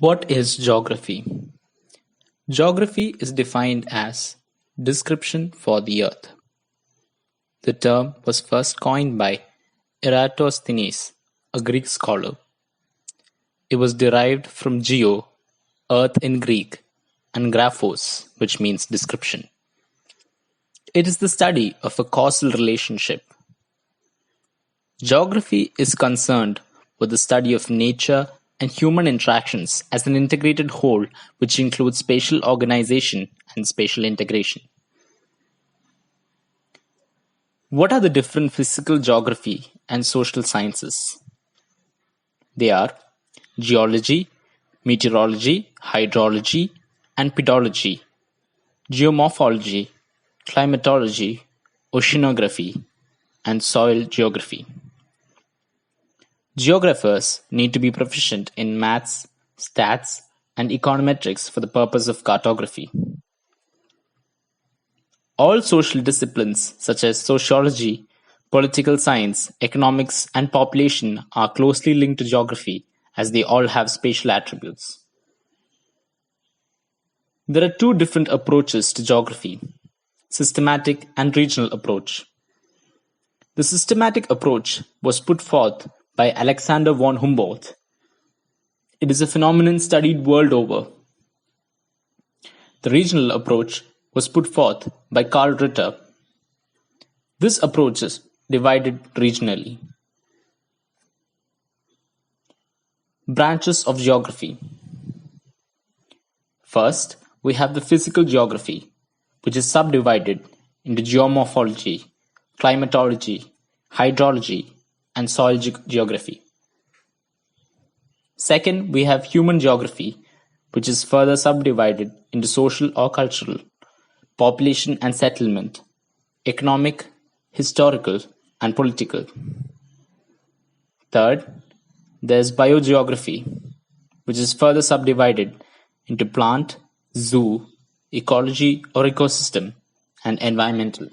What is geography? Geography is defined as description for the earth. The term was first coined by Eratosthenes, a Greek scholar. It was derived from geo, earth in Greek, and graphos, which means description. It is the study of a causal relationship. Geography is concerned with the study of nature and human interactions as an integrated whole, which includes spatial organization and spatial integration. What are the different physical geography and social sciences? They are geology, meteorology, hydrology, and pedology, geomorphology, climatology, oceanography, and soil geography. Geographers need to be proficient in maths, stats, and econometrics for the purpose of cartography. All social disciplines such as sociology, political science, economics, and population are closely linked to geography as they all have spatial attributes. There are two different approaches to geography: systematic and regional approach. The systematic approach was put forth by Alexander von Humboldt. It is a phenomenon studied world over. The regional approach was put forth by Karl Ritter. This approach is divided regionally. Branches of geography. First, we have the physical geography, which is subdivided into geomorphology, climatology, hydrology, and soil geography. Second, we have human geography, which is further subdivided into social or cultural, population and settlement, economic, historical, and political. Third, there is biogeography, which is further subdivided into plant, zoo, ecology or ecosystem, and environmental.